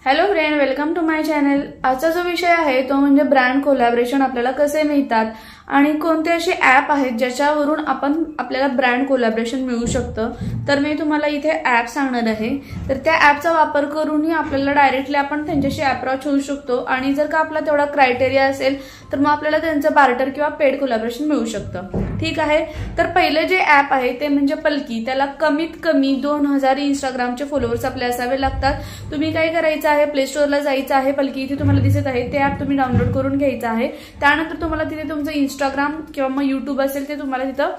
Hello friend, welcome to my channel. आजचा जो विषय आहे तो म्हणजे ब्रँड कोलॅबोरेशन आपल्याला कसे मिळतात आणि कोणते असे ॲप आहेत ज्याच्यावरून आपल्याला ब्रँड कोलॅबोरेशन मिळू शकतं। तर मी तुम्हाला इथे ॲप सांगणार आहे। तर त्या ॲपचा वापर करूनही आपल्याला डायरेक्टली आपण त्यांच्याशी अप्रोच होऊ शकतो आणि जर का आपला तेवढा क्रायटेरिया असेल तर मग आपल्याला त्यांचं बार्टर किंवा पेड कोलॅबोरेशन मिळू शकतं। ठीक आहे, तर पहिलं जे ॲप आहे ते म्हणजे पल्की। त्याला कमीत कमी 2000 इंस्टाग्रामचे फॉलोअर्स आपले असावे लागतात। तुम्ही काय करायचं आहे, प्ले स्टोअरला जायचं आहे, पल्की इथे तुम्हाला दिसत आहे ते ॲप तुम्ही डाउनलोड करून घ्यायचं आहे। त्यानंतर तुम्हाला तिथे तुमचं इंस्टाग्राम किंवा मग यूट्यूब असेल ते तुम्हाला तिथं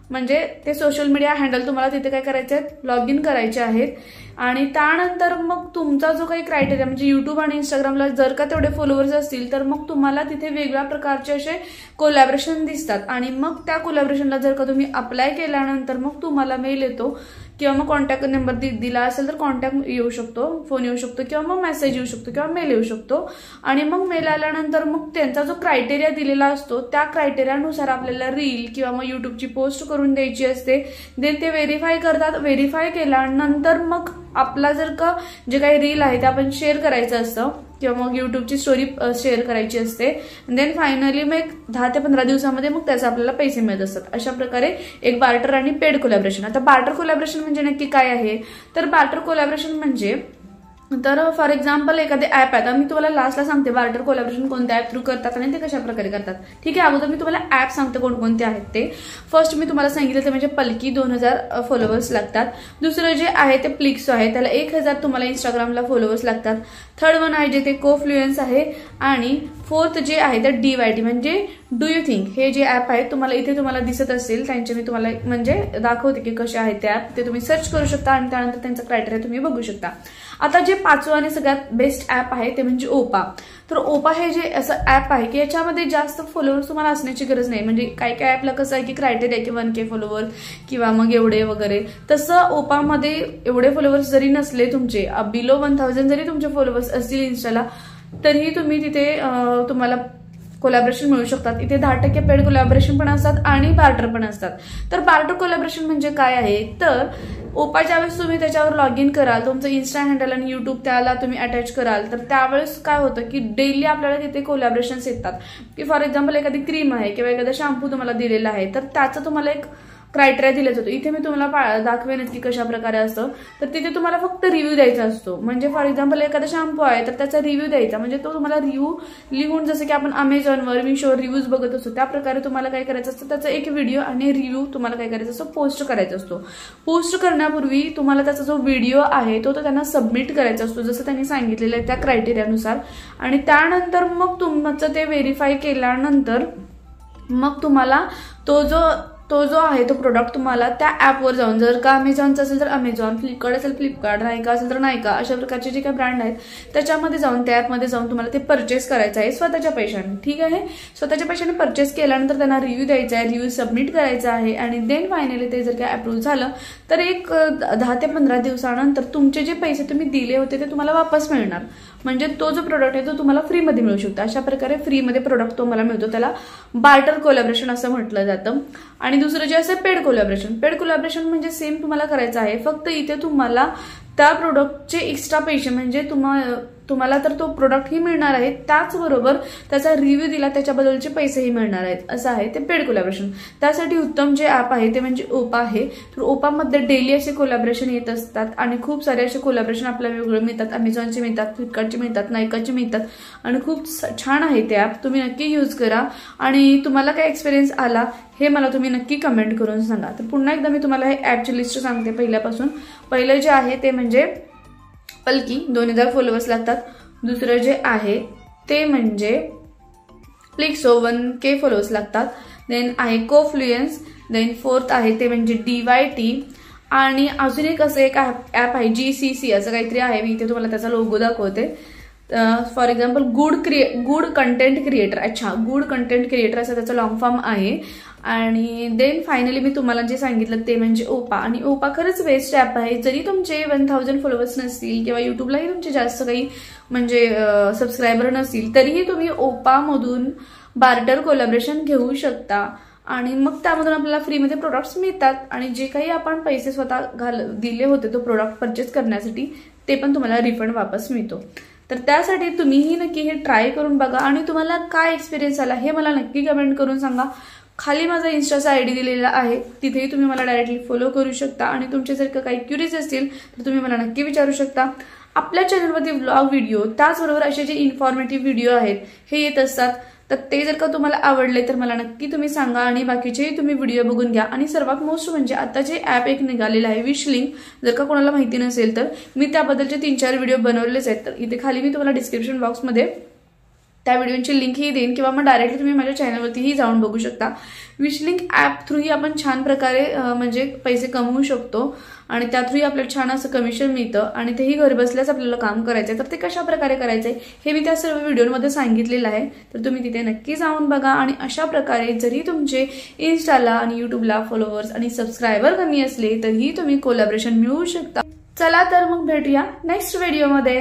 म्हणजे ते सोशल मीडिया हँडल तुम्हाला तिथे काय करायचे आहेत, लॉग इन करायचे आहेत। आणि त्यानंतर मग तुमचा जो काही क्रायटेरिया म्हणजे यूट्यूब आणि इंस्टाग्रामला जर का तेवढे फॉलोअर्स असतील तर मग तुम्हाला तिथे वेगळ्या प्रकारचे असे कोलॅबोरेशन दिसतात आणि मग त्या कोलॅबोरेशनला जर का तुम्ही अप्लाय केल्यानंतर मग तुम्हाला मेल येतो किंवा मग कॉन्टॅक्ट नंबर दिला असेल तर कॉन्टॅक्ट येऊ शकतो, फोन येऊ शकतो किंवा मग मेसेज येऊ शकतो किंवा मेल येऊ शकतो। आणि मग मेल आल्यानंतर मग त्यांचा जो क्रायटेरिया दिलेला असतो त्या क्रायटेरियानुसार आपल्याला रील किंवा मग युट्यूबची पोस्ट करून द्यायची असते। देन ते व्हेरीफाय करतात। व्हेरीफाय केल्यानंतर मग आपला जर का जे काही रील आहे ते आपण शेअर करायचं असतं किंवा मग युट्यूबची स्टोरी शेअर करायची असते। देन फायनली मग 10 ते 15 दिवसामध्ये मग त्याचे आपल्याला पैसे मिळत असतात। अशा प्रकारे एक बार्टर आणि पेड कोलॅबोरेशन। आता बार्टर कोलॅबोरेशन म्हणजे नक्की काय आहे, तर बार्टर कोलॅबोरेशन म्हणजे तर फॉर एक्झाम्पल एखादे ॲप आहे, आता मी तुम्हाला लास्टला सांगते बार्टर कोलॅबोरेशन कोणत्या ॲप थ्रू करतात आणि ते कशा प्रकारे करतात। ठीक आहे, अगोदर मी तुम्हाला ॲप सांगते कोणकोणते आहेत ते। फर्स्ट मी तुम्हाला सांगितलं ते म्हणजे पल्की, 2000 फॉलोअर्स लागतात। दुसरं जे आहे ते प्लिक्सो आहे, त्याला 1000 तुम्हाला इंस्टाग्रामला फॉलोअर्स लागतात। थर्ड वन आहे जे ते कोफ्लुएन्स आहे आणि फोर्थ जे आहे ते DYT म्हणजे डू यू थिंक। हे जे ॲप आहे तुम्हाला इथे तुम्हाला दिसत असेल त्यांचे मी तुम्हाला म्हणजे दाखवते की कसे आहेत ते ॲप, ते तुम्ही सर्च करू शकता आणि त्यानंतर त्यांचा क्रायटेरिया तुम्ही बघू शकता। आता जे पाचवं आणि सगळ्यात बेस्ट ॲप आहे ते म्हणजे ओपा। तर ओपा हे जे असं ॲप आहे की याच्यामध्ये जास्त फॉलोअर्स तुम्हाला असण्याची गरज नाही। म्हणजे काय काय ॲपला कसं आहे की क्रायटेरिया की 1K फॉलोअर किंवा मग एवढे वगैरे, तसं ओपामध्ये एवढे फॉलोअर्स जरी नसले तुमचे, बिलो 1000 जरी तुमचे फॉलोअर्स असतील इन्स्टाला तरीही तुम्ही तिथे तुम्हाला कोलॅबोरेशन मिळू शकतात। इथे 10% पेड कोलॅबोरेशन पण असतात आणि बार्टर पण असतात। तर बार्टर कोलॅबोरेशन म्हणजे काय आहे, तर ओपा ज्यावेळेस तुम्ही त्याच्यावर लॉग इन कराल, तुमचं इन्स्टा हँडल आणि युट्यूब त्याला तुम्ही अटॅच कराल, तर त्यावेळेस काय होतं की डेली आपल्याला तिथे कोलॅबोरेशन्स येतात। की फॉर एक्झाम्पल एखादी क्रीम आहे किंवा एखादा शॅम्पू तुम्हाला दिलेला आहे तर त्याचं तुम्हाला एक क्रायटेरिया दिला जातो। इथे मी तुम्हाला दाखवेनच की कशा प्रकारे असतं। तर तिथे तुम्हाला फक्त रिव्ह्यू द्यायचा असतो। म्हणजे फॉर एक्झाम्पल एखादा शॅम्पू आहे तर त्याचा रिव्ह्यू द्यायचा, म्हणजे तो तुम्हाला रिव्ह्यू लिहून, जसं की आपण अमेझॉनवर मिशोवर रिव्ह्यूज बघत असतो त्या प्रकारे तुम्हाला काय करायचं असतं, त्याचा एक व्हिडिओ आणि रिव्ह्यू तुम्हाला काय करायचं असतो, पोस्ट करायचा असतो। पोस्ट करण्यापूर्वी तुम्हाला त्याचा जो व्हिडिओ आहे तो त्यांना सबमिट करायचा असतो जसं त्यांनी सांगितलेलं आहे त्या क्रायटेरियानुसार। आणि त्यानंतर मग तुमचं ते व्हेरीफाय केल्यानंतर मग तुम्हाला तो जो आहे तो प्रोडक्ट तुम्हाला त्या ॲपवर जाऊन, जर का अमेझॉनचं असेल तर अमेझॉन, फ्लिपकार्ट असेल फ्लिपकार्ट, नायका असेल तर नायका, अशा प्रकारचे जे काही ब्रँड आहेत त्याच्यामध्ये जाऊन त्या ॲपमध्ये जाऊन तुम्हाला ते परचेस करायचं आहे स्वतःच्या पैशाने। ठीक आहे, स्वतःच्या पैशाने परचेस केल्यानंतर त्यांना रिव्ह्यू द्यायचा आहे, रिव्ह्यू सबमिट करायचा आहे आणि देन फायनली ते जर काय अप्रूव्ह झालं तर एक 10 ते 15 दिवसानंतर तुमचे जे पैसे तुम्ही दिले होते ते तुम्हाला वापस मिळणार। म्हणजे तो जो प्रोडक्ट आहे तो तुम्हाला फ्रीमध्ये मिळू शकतो। अशा प्रकारे फ्रीमध्ये प्रोडक्ट तुम्हाला मिळतो, त्याला बार्टर कोलॅबोरेशन असं म्हटलं जातं। आणि दुसरं जे असं पेड कोलॅबोरेशन म्हणजे सेम तुम्हाला करायचं आहे, फक्त इथे तुम्हाला त्या प्रोडक्टचे एक्स्ट्रा पैसे म्हणजे तुम्हाला तर तो प्रोडक्ट ही मिळणार आहे, त्याचबरोबर त्याचा रिव्ह्यू दिला त्याच्याबद्दलचे पैसेही मिळणार आहेत, असं आहे ते पेड कोलॅबोरेशन। त्यासाठी उत्तम जे ॲप आहे ते म्हणजे ओपा आहे। तर ओपामध्ये डेली असे कोलॅबोरेशन येत असतात आणि खूप सारे असे कोलॅबोरेशन आपल्याला वेगवेगळे मिळतात। अमेझॉनचे मिळतात, फ्लिपकार्टचे मिळतात, नायकाचे मिळतात आणि खूप छान आहे ते ॲप, तुम्ही नक्की यूज करा। आणि तुम्हाला काय एक्सपिरियन्स आला हे मला तुम्ही नक्की कमेंट करून सांगा। तर पुन्हा एकदा मी तुम्हाला हे ॲपची लिस्ट सांगते पहिल्यापासून। पहिलं जे आहे ते म्हणजे पल्की, 2000 फॉलोअर्स लागतात। दुसरं जे आहे ते म्हणजे प्लिक्सो, 1K फॉलोअर्स लागतात। देन आहे कोफ्लुएन्स, देन फोर्थ आहे ते म्हणजे DYT आणि अजून एक असं एक ॲप आहे GCC असं काहीतरी आहे, मी इथे तुम्हाला त्याचा लोगो दाखवते। For example good content creator, अच्छा गुड कंटेंट क्रिएटर असं त्याचा लॉंग फॉर्म आहे। आणि देन फायनली मी तुम्हाला जे सांगितलं ते म्हणजे ओपा। आणि ओपा खरंच बेस्ट ॲप आहे। जरी तुमचे 1000 फॉलोअर्स नसतील किंवा युट्यूबलाही तुमचे जास्त काही म्हणजे सबस्क्रायबर नसतील तरीही तुम्ही ओपामधून बार्टर कोलॅबोरेशन घेऊ शकता आणि मग त्यामधून आपल्याला फ्रीमध्ये प्रोडक्ट्स मिळतात आणि जे काही आपण पैसे स्वतः दिले होते तो प्रोडक्ट परचेस करण्यासाठी ते पण तुम्हाला रिफंड वापस मिळतो। तर त्यासाठी तुम्हीही नक्की हे ट्राय करून बघा आणि तुम्हाला काय एक्सपिरियन्स आला हे मला नक्की कमेंट करून सांगा। खाली माझा इन्स्टाचा आयडी दिलेला आहे, तिथेही तुम्ही मला डायरेक्टली फॉलो करू शकता आणि तुमचे जर काही क्युरीज असतील तर तुम्ही मला नक्की विचारू शकता। आपल्या चॅनलवरती व्लॉग व्हिडिओ त्याचबरोबर असे जे इन्फॉर्मेटिव्ह व्हिडिओ आहेत हे येत असतात, तर ते जर का तुम्हाला आवडले तर मला नक्की तुम्ही सांगा आणि बाकीचेही तुम्ही व्हिडिओ बघून घ्या। आणि सर्वात मोस्ट म्हणजे आता जे ॲप एक निघालेलं आहे विशलिंक, जर का कोणाला माहिती नसेल तर मी त्याबद्दलचे 3-4 व्हिडिओ बनवलेच आहेत, तर इथे खाली मी तुम्हाला डिस्क्रिप्शन बॉक्समध्ये त्या व्हिडिओची लिंकही देईन किंवा मग डायरेक्टली तुम्ही माझ्या चॅनलवरतीही जाऊन बघू शकता। विशलिंक ॲप थ्रूही आपण छान प्रकारे म्हणजे पैसे कमवू शकतो आणि त्या थ्रू आपल्याला छान असं कमिशन मिळतं आणि तेही घर बसल्याच आपल्याला काम करायचंय। तर ते कशा प्रकारे करायचंय हे मी त्या सर्व व्हिडिओमध्ये सांगितलेलं आहे, तर तुम्ही तिथे नक्की जाऊन बघा। आणि अशा प्रकारे जरी तुमचे इन्स्टाला आणि युट्यूबला फॉलोअर्स आणि सबस्क्रायबर कमी असले तरीही तुम्ही कोलॅबोरेशन मिळवू शकता। चला तर मग भेटूया नेक्स्ट व्हिडिओमध्ये।